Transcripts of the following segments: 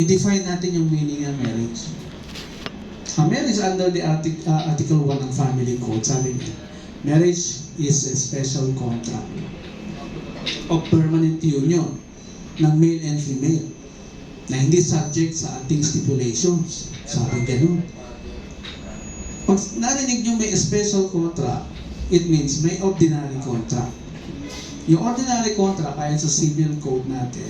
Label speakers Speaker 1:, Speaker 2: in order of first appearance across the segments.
Speaker 1: I-define natin yung meaning ng marriage. A marriage under the Article 1 ng Family Code, sabi niya, marriage is a special contract of permanent union ng male and female na hindi subject sa ating stipulations. Sabi ganun. Pag narinig nyo may special contract, it means may ordinary contract. Yung ordinary contract, ayon sa civil code natin,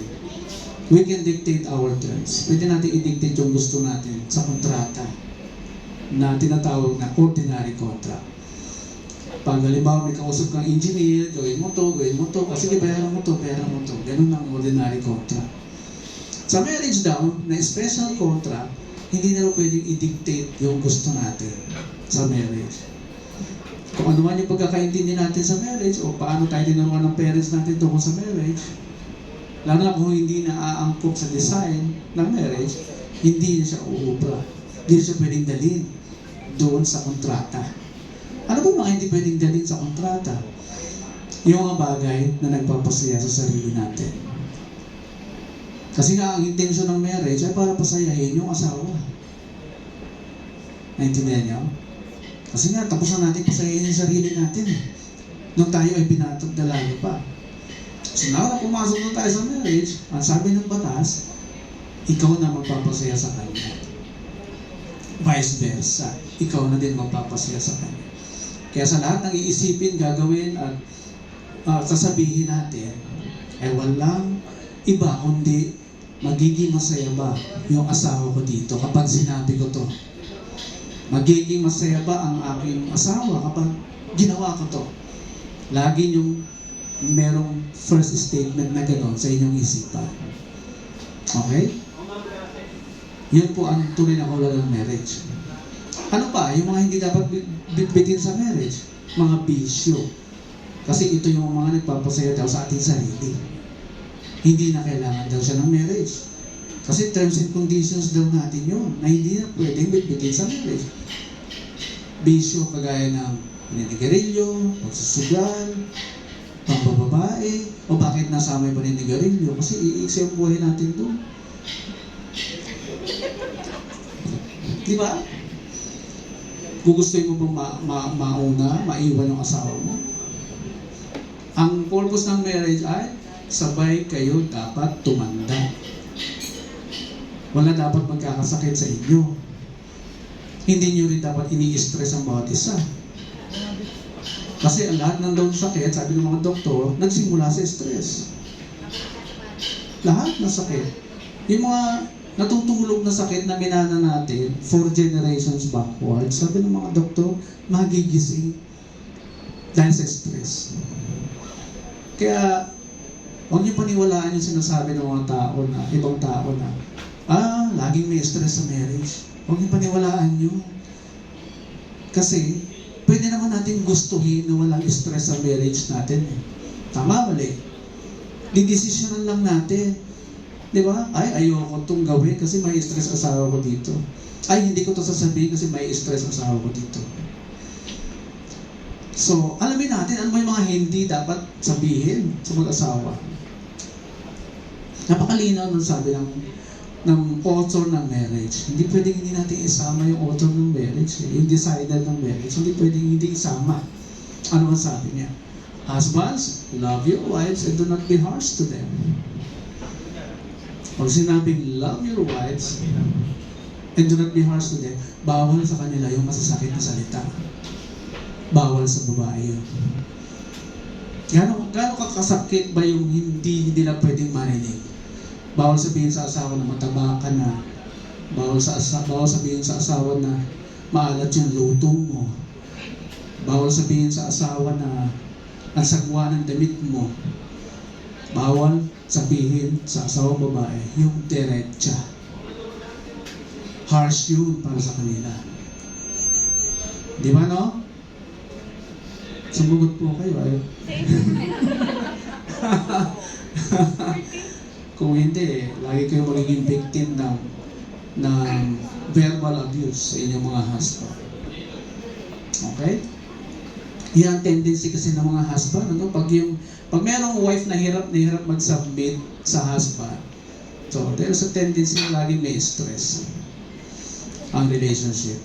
Speaker 1: we can dictate our terms. Pwede natin i-dictate yung gusto natin sa kontrata na tinatawag na ordinary contract. Pag halimbawa may kausap kang engineer, gawin mo to, kasi bayaran mo to. Ganun lang ordinary contract. Sa marriage daw, na special contract, hindi na pwedeng i-dictate yung gusto natin sa marriage. Kung ano man yung pagkakaintindi natin sa marriage o paano tayo tinuruan ng parents natin tungkol sa marriage, lalo na kung hindi na aangkop sa design ng marriage, hindi na siya uubra. Hindi siya pwedeng dalhin doon sa kontrata. Ano ba mga hindi pwedeng dalhin sa kontrata? Yung mga bagay na nagpapasaya sa sarili natin. Kasi nga ang intensyon ng marriage ay para pasayahin yung asawa. Naintindihan niyo? Kasi nga, tapos na natin pasayahin yung sarili natin. Nung tayo ay binatog na lalo pa. So now na pumasok na tayo sa marriage, ang sabi ng batas, ikaw na magpapasaya sa kanya. Vice versa, ikaw na din magpapasaya sa kanya. Kaya sa lahat ng iisipin, gagawin at sasabihin natin, ay walang iba kundi magiging masaya ba yung asawa ko dito kapag sinabi ko to? Magiging masaya ba ang aking asawa kapag ginawa ko to? Lagi yung merong first statement na gano'n sa inyong isipan. Okay? Yun po ang tunay na kahulugan ng marriage. Ano pa? Yung mga hindi dapat bitbitin sa marriage. Mga bisyo. Kasi ito yung mga nagpapasaya daw sa ating sarili. Hindi na kailangan daw siya ng marriage. Kasi terms and conditions daw natin yun na hindi na pwedeng bitbitin sa marriage. Bisyo kagaya ng paninigarilyo, pagsusugal, pambababae, o bakit nasama yung paninigarilyo? Kasi iiksi ang buhay natin doon. Di ba? Gugustuhin mo bang maiwan yung asawa mo? Ang purpose ng marriage ay sabay kayo dapat tumanda. Wala dapat magkakasakit sa inyo. Hindi nyo rin dapat ini-stress ang bawat isa. Kasi ang lahat ng daw sakit, sabi ng mga doktor, nagsimula sa stress. Lahat ng sakit. Yung mga natutulog na sakit na minana natin, 4 generations backwards, sabi ng mga doktor, magigising dahil sa stress. Kaya, huwag niyo paniwalaan yung sinasabi ng mga tao na, ibang tao na, laging may stress sa marriage. Huwag niyo paniwalaan yun. Kasi, pwede naman natin gustuhin na walang stress sa marriage natin. Tama, mali. Didesisyonan lang natin. Di ba? Ay, ayoko itong gawin kasi may stress asawa ko dito. Ay, hindi ko ito sasabihin kasi may stress asawa ko dito. So, alamin natin ano may mga hindi dapat sabihin sa mag-asawa. Napakalinaw nung sabi ng author ng marriage. Hindi pwedeng hindi natin isama yung author ng marriage. Yung decider ng marriage. Hindi pwedeng hindi isama. Ano ang sabi niya? Husbands, love your wives and do not be harsh to them. Pag sinabing love your wives and do not be harsh to them, bawal sa kanila yung masasakit na salita. Bawal sa babae yun. Gaano kakasakit ba yung hindi nila pwedeng marinig? Bawal sabihin sa asawa na mataba ka na. Bawal sabihin sa asawa na maalat yung luto mo. Bawal sabihin sa asawa na ang sagwa ng damit mo. Bawal sabihin sa asawa babae yung derecha. Harsh yun para sa kanila. Di ba, no? Sumugot po kayo. Kung hindi, lagi kayo magiging victim ng verbal abuse sa inyong mga husband. Okay? Yan ang tendency kasi ng mga husband. Pag merong wife na hirap mag-submit sa husband, So, there's a tendency na laging may stress ang relationship.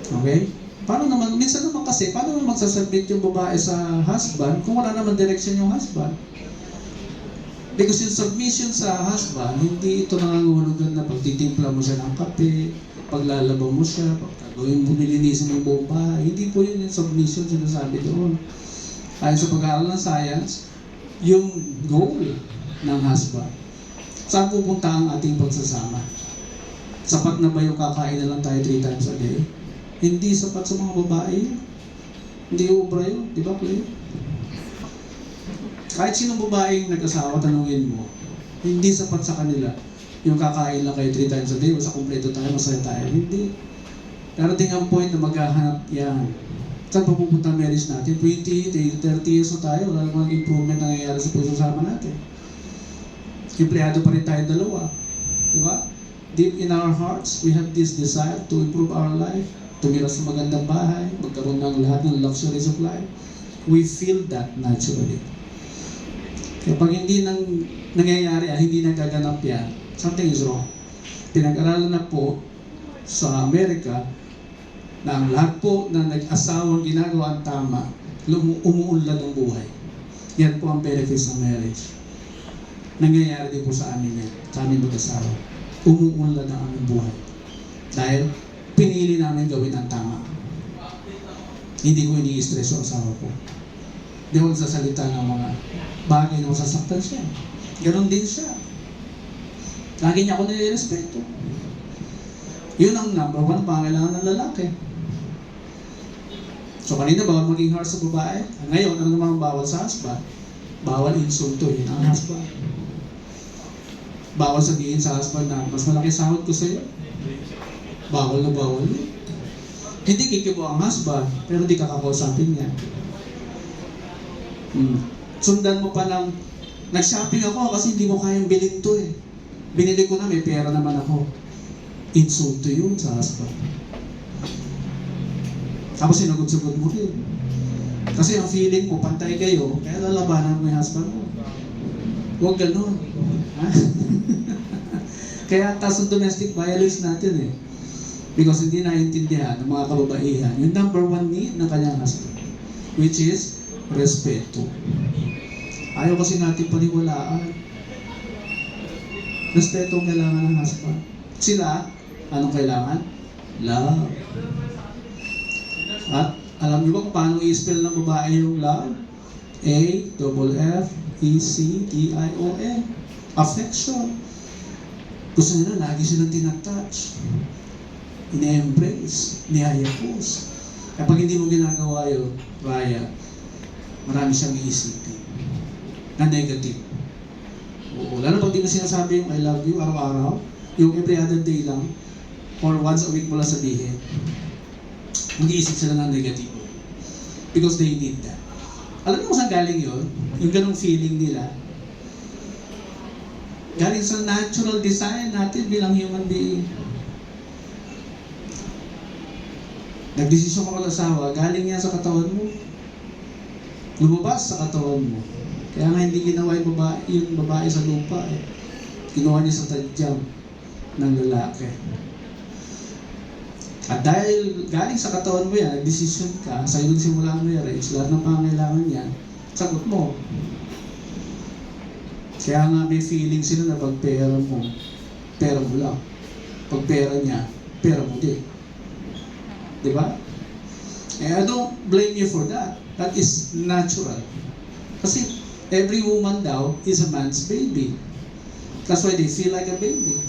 Speaker 1: Okay? Paano naman, minsan naman kasi, paano naman magsasubmit yung babae sa husband kung wala naman direction yung husband? Because yung submission sa husband, hindi ito nangangahulugan na pagtitimpla mo siya ng kape, paglalaba mo siya, pagkagawin mo, nilinisin mo yung buong bahay. Hindi po yun yung submission sinasabi doon. Ayon sa pag-aaral ng science, yung goal ng husband, saan pupunta ang ating pagsasama? Sapat na ba yung kakain na lang tayo 3 times a day? Hindi sapat sa mga babae. Hindi ubra yun. Di ba, Clay? Kahit sinong babaeng nag-asawa, tanungin mo, hindi sapat sa kanila yung kakain lang kayo 3 times a day, basta kumpleto tayo, masaya tayo. Hindi. Darating ang point na maghahanap yan. Saan pa pupunta ang marriage natin? 20, 30 years na tayo, wala namang improvement na nangyayari sa pagsasama natin. Empleyado pa rin tayo dalawa. Di ba? Deep in our hearts, we have this desire to improve our life, tumira sa magandang bahay, magkaroon ng lahat ng luxuries of life. We feel that naturally. Kapag hindi nangyayari, hindi nagaganap yan, something is wrong. Pinag-aralan na po sa Amerika na ang lahat po na nag-asawang ginagawa ang tama, umuunlad ang buhay. Yan po ang benefits ng marriage. Nangyayari din po sa amin yan, sa aming mag-asawa. Umuunlad ang aming buhay. Dahil pinili namin gawin ang tama. Hindi ko ini-stress yung asawa ko. Hindi ko nagsasalita ng mga bagay na masasaktan siya. Ganon din siya. Lagi niya ako nire-respeto. Yun ang number 1 pangailangan ng lalaki. So kanina bawal maging harsh sa babae. Ngayon, ano naman ang bawal sa husband? Bawal insulto yun ang husband. Bawal sabihin sa husband na mas malaki sahod ko sa'yo. Bawal na bawal yun. Hindi kikibo ang husband, pero di kakakausapin niya. Sundan mo pa ng nag-shopping ako kasi hindi mo kayang bilhin to eh. Binili ko na, may pera naman ako. Insulto yun sa husband. Tapos sinagot-sagot mo rin. Kasi ang feeling mo, pantay kayo, kaya lalabanan mo yung husband mo. Huwag ganun. Ha? Kaya taas ang domestic violence natin eh. Because hindi naiintindihan ng mga kababaihan yung number 1 need ng kanyang husband, which is respeto. Ayaw kasi natin paniwalaan. Respeto ang kailangan ng husband. Sila, anong kailangan? Love. At alam niyo ba kung paano i-spell ng babae yung love? A-F-F-E-C-T-I-O-N. Affection. Gusto nila, lagi silang tinatouch. Ine-embrace. Niyayapos. Kapag hindi mo ginagawa yun, Raya, marami siyang iisipin na negative. Oo, lalo pag di mo sinasabi yung I love you araw-araw, yung every other day lang, or once a week mo lang sabihin, mag-iisip sila ng negatibo. Because they need that. Alam niyo kung saan galing yun? Yung ganong feeling nila. Galing sa natural design natin bilang human being. Nagdesisyon ka mag-asawa, galing yan sa katawan mo. Lumabas sa katawan mo. Kaya nga hindi ginawa yung babae sa lupa eh. Ginawa niya sa tadyang ng lalaki. At dahil galing sa katawan mo yan, nag-decision ka, sa'yo nagsimula ang marriage, lahat ng pangailangan niya, sagot mo. Kaya nga may feeling sila na pag pera mo lang. Pag pera niya, pera mo din. Diba? And I don't blame you for that. That is natural. Kasi every woman daw is a man's baby. That's why they feel like a baby.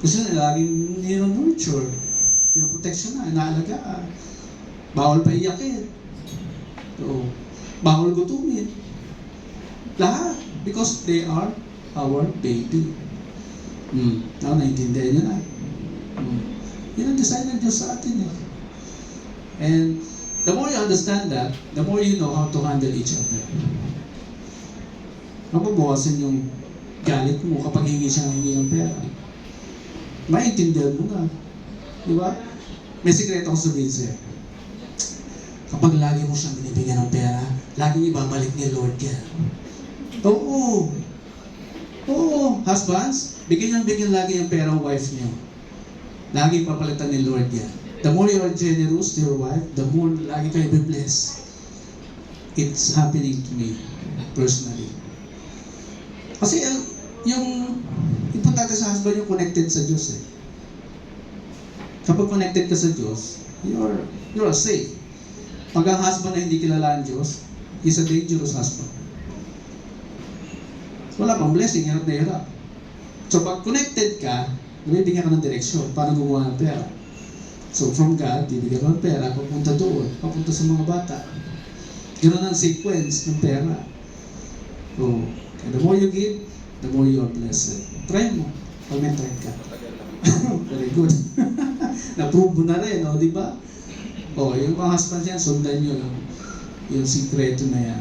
Speaker 1: Kasi laging nurture, pinoprotection na, inaalagaan. Bawal pa iyakin. So, bawal gutumin. Lahat. Because they are our baby. Naintindihan nyo na. Yun ang design ng Diyos sa atin eh. And the more you understand that, the more you know how to handle each other. Mababawasan yung galit mo kapag hingi siya ng pera. Maintindihan mo na. Di ba? May sikreto ko sabihin sa'yo. Kapag lagi mo siyang binibigyan ng pera, laging ibabalik ni Lord yan. Oo. Oo, husbands, bigyan lagi yung pera ang wife niyo. Lagi papalitan ni Lord yan. The more you are generous to your wife, the more lagi kayo be-bless. It's happening to me, personally. Kasi yung importante sa husband yung connected sa Diyos eh. Kapag connected ka sa Diyos, you're safe. Pag ang husband na hindi kilala ang Diyos, he's a dangerous husband. Wala pang blessing, hirap na hirap. So pag connected ka, bibigyan ka ng direksyon para gumawa ng pera. So from God, bibigyan ka ng pera, papunta doon, papunta sa mga bata. Ganoon ang sequence ng pera. So, the more you give, the more you are blessed. Try mo, pag may time ka. Very good. Na-prove mo na rin, no? Di ba? Yung mga husbands yan, sundan nyo yung sikreto na yan.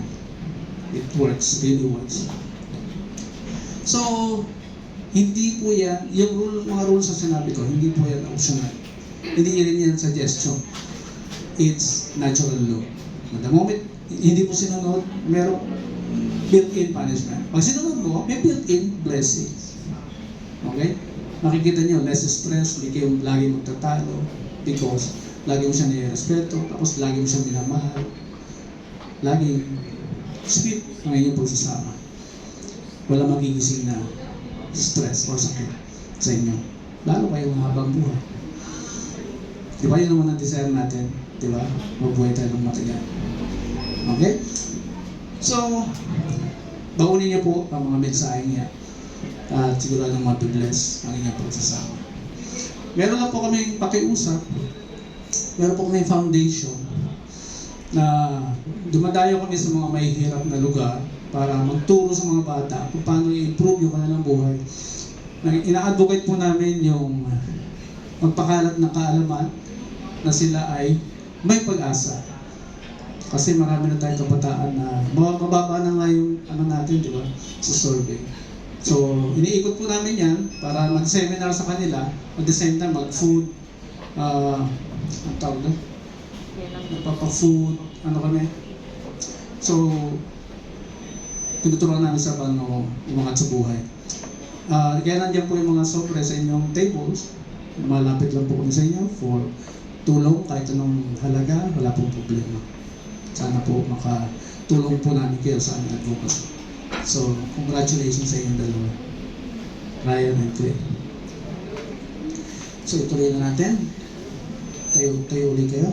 Speaker 1: It works, really works. So, hindi po yan, mga rules na sinabi ko, hindi po yan optional. Hindi rin yan suggestion. It's natural law. The moment hindi mo sinunod, merong built-in punishment. Pag sinunod mo, may built-in blessings. Okay? Makikita nyo, less stress, hindi kayo lagi magtatalo because lagi mo siya nire-respeto, tapos lagi mo siya minamahal. Lagi sweet ang inyong pagsasama. Wala magigising na stress o sakit sa inyo. Lalo kayong mahabang buhay. Di ba yun naman ang desire natin? Di ba? Mabuhay tayo ng matagal. Okay? So, baunin niyo po ang mga mensahe niya at siguradong mabibless ang inyong pagsasama. Meron lang po kami pakiusap. Meron po kami foundation na dumadayo kami sa mga mahihirap na lugar para magturo sa mga bata kung paano i-improve yung kanilang buhay. Ina-advocate po namin yung magpakalat ng kaalaman na sila ay may pag-asa. Kasi marami na tayong kabataan na mababa na nga yung natin, di ba, sa survey. So, iniikot po namin yan para mag-seminar sa kanila, at the same time mag-food, ang tawag doon? Nagpapa-food, kami. So, tinuturuan namin sa paano umangat sa buhay. Kaya nandiyan po yung mga sobre sa inyong tables. Malapit lang po kami sa inyo for tulong, kahit anong halaga, wala pong problema. Sana po makatulong po namin kayo sa aming advocacy. So, congratulations sa inyong dalawa. Ryan and Clay. So, ituloy na natin. Tayo ulit kayo.